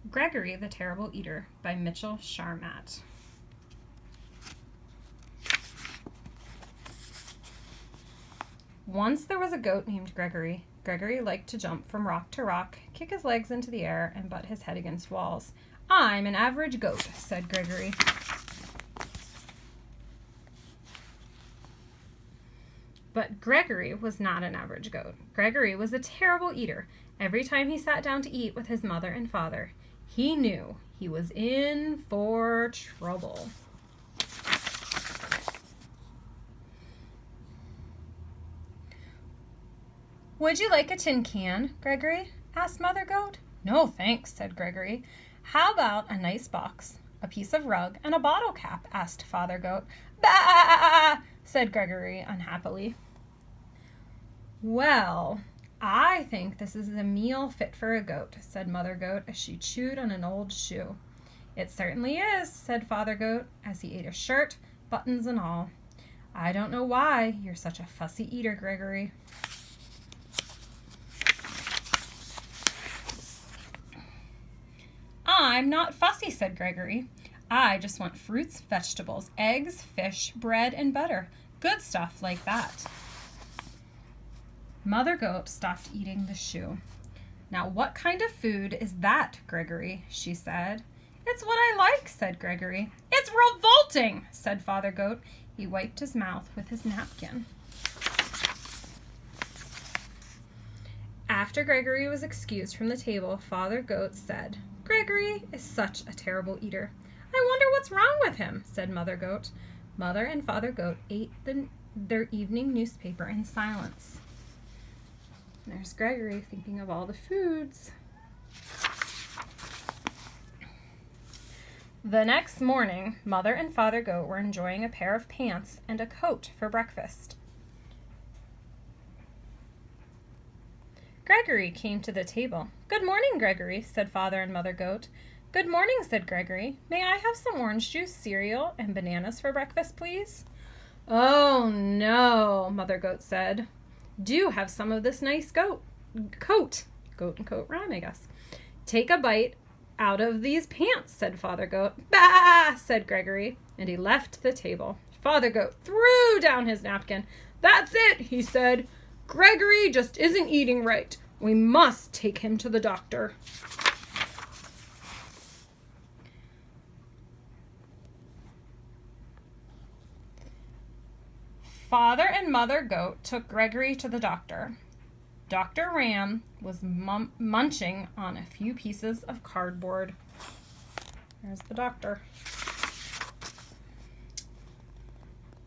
Gregory the Terrible Eater by Mitchell Charmat. Once there was a goat named Gregory. Gregory liked to jump from rock to rock, kick his legs into the air, and butt his head against walls. "I'm an average goat," said Gregory. But Gregory was not an average goat. Gregory was a terrible eater. Every time he sat down to eat with his mother and father, he knew he was in for trouble. "Would you like a tin can, Gregory?" asked Mother Goat. "No, thanks," said Gregory. "How about a nice box, a piece of rug, and a bottle cap?" asked Father Goat. "Bah!" said Gregory unhappily. "Well, I think this is a meal fit for a goat," said Mother Goat as she chewed on an old shoe. "It certainly is," said Father Goat as he ate a shirt, buttons and all. "I don't know why you're such a fussy eater, Gregory." "I'm not fussy," said Gregory. "I just want fruits, vegetables, eggs, fish, bread, and butter. Good stuff like that." Mother Goat stopped eating the shoe. "Now what kind of food is that, Gregory?" she said. "It's what I like," said Gregory. "It's revolting," said Father Goat. He wiped his mouth with his napkin. After Gregory was excused from the table, Father Goat said, "Gregory is such a terrible eater. I wonder what's wrong with him," said Mother Goat. Mother and Father Goat ate their evening newspaper in silence. There's Gregory thinking of all the foods. The next morning, Mother and Father Goat were enjoying a pair of pants and a coat for breakfast. Gregory came to the table. "Good morning, Gregory," said Father and Mother Goat. "Good morning," said Gregory. "May I have some orange juice, cereal, and bananas for breakfast, please?" "Oh, no," Mother Goat said. "Do have some of this nice coat. Goat and coat rhyme, I guess. Take a bite out of these pants," said Father Goat. "Bah!" said Gregory, and he left the table. Father Goat threw down his napkin. "That's it," he said. "Gregory just isn't eating right. We must take him to the doctor." Father and Mother Goat took Gregory to the doctor. Dr. Ram was munching on a few pieces of cardboard. There's the doctor.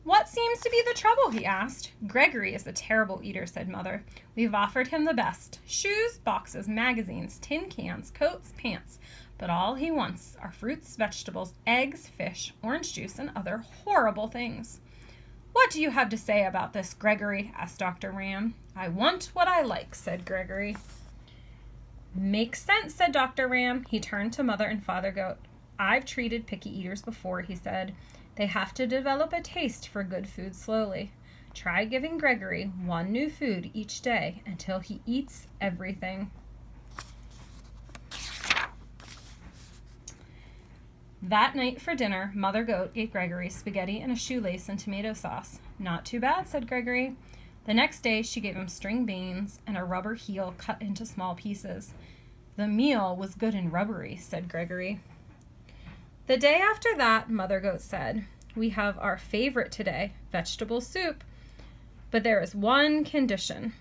"What seems to be the trouble?" he asked. "Gregory is a terrible eater," said Mother. "We've offered him the best: shoes, boxes, magazines, tin cans, coats, pants. But all he wants are fruits, vegetables, eggs, fish, orange juice, and other horrible things." "What do you have to say about this, Gregory?" asked Dr. Ram. "I want what I like," said Gregory. "Makes sense," said Dr. Ram. He turned to Mother and Father Goat. "I've treated picky eaters before," he said. "They have to develop a taste for good food slowly. Try giving Gregory one new food each day until he eats everything." That night for dinner, Mother Goat gave Gregory spaghetti and a shoelace and tomato sauce. "Not too bad," said Gregory. The next day, she gave him string beans and a rubber heel cut into small pieces. "The meal was good and rubbery," said Gregory. The day after that, Mother Goat said, "We have our favorite today, vegetable soup. But there is one condition.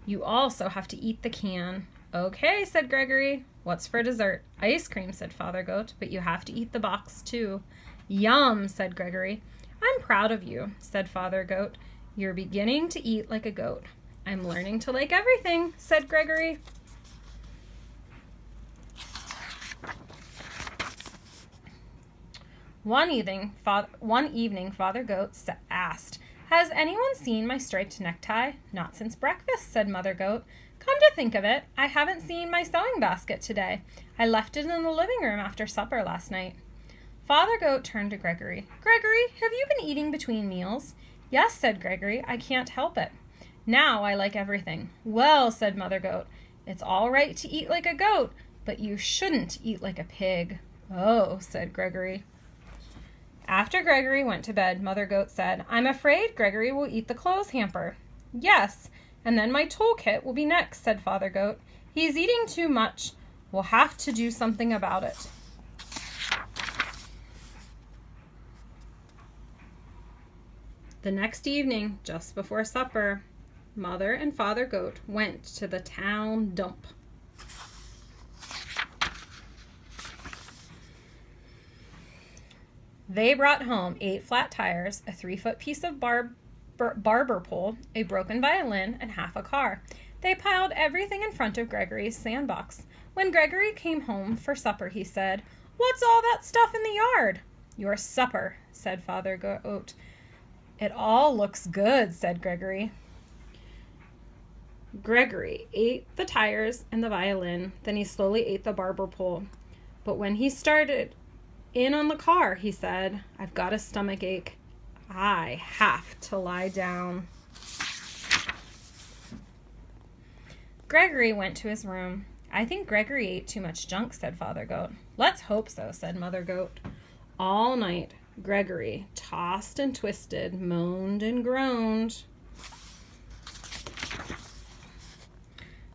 You also have to eat the can." "Okay," said Gregory. "What's for dessert?" "Ice cream," said Father Goat, "but you have to eat the box too." "Yum," said Gregory. "I'm proud of you," said Father Goat. "You're beginning to eat like a goat." "I'm learning to like everything," said Gregory. One evening, Father Goat asked, "Has anyone seen my striped necktie?" "Not since breakfast," said Mother Goat. "Come to think of it, I haven't seen my sewing basket today. I left it in the living room after supper last night." Father Goat turned to Gregory. "Gregory, have you been eating between meals?" "Yes," said Gregory. "I can't help it. Now I like everything." "Well," said Mother Goat, "it's all right to eat like a goat, but you shouldn't eat like a pig. Oh, said Gregory. After Gregory went to bed, Mother Goat said, I'm afraid Gregory will eat the clothes hamper. Yes, and then my toolkit will be next, said Father Goat. He's eating too much. We'll have to do something about it. The next evening, just before supper, Mother and Father Goat went to the town dump. They brought home 8 flat tires, a 3-foot piece of barber pole, a broken violin, and half a car. They piled everything in front of Gregory's sandbox. When Gregory came home for supper, he said, What's all that stuff in the yard? Your supper, said Father Goat. It all looks good, said Gregory. Gregory ate the tires and the violin, then he slowly ate the barber pole. But when he started in on the car, he said, I've got a stomach ache. I have to lie down. Gregory went to his room. I think Gregory ate too much junk, said Father Goat. Let's hope so, said Mother Goat. All night, Gregory tossed and twisted, moaned and groaned.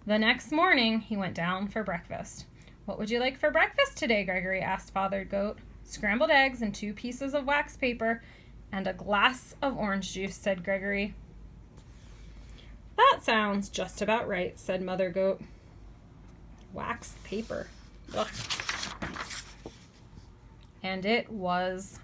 The next morning, he went down for breakfast. What would you like for breakfast today, Gregory asked Father Goat. Scrambled eggs and 2 pieces of wax paper and a glass of orange juice, said Gregory. That sounds just about right, said Mother Goat. Waxed paper. Ugh. And it was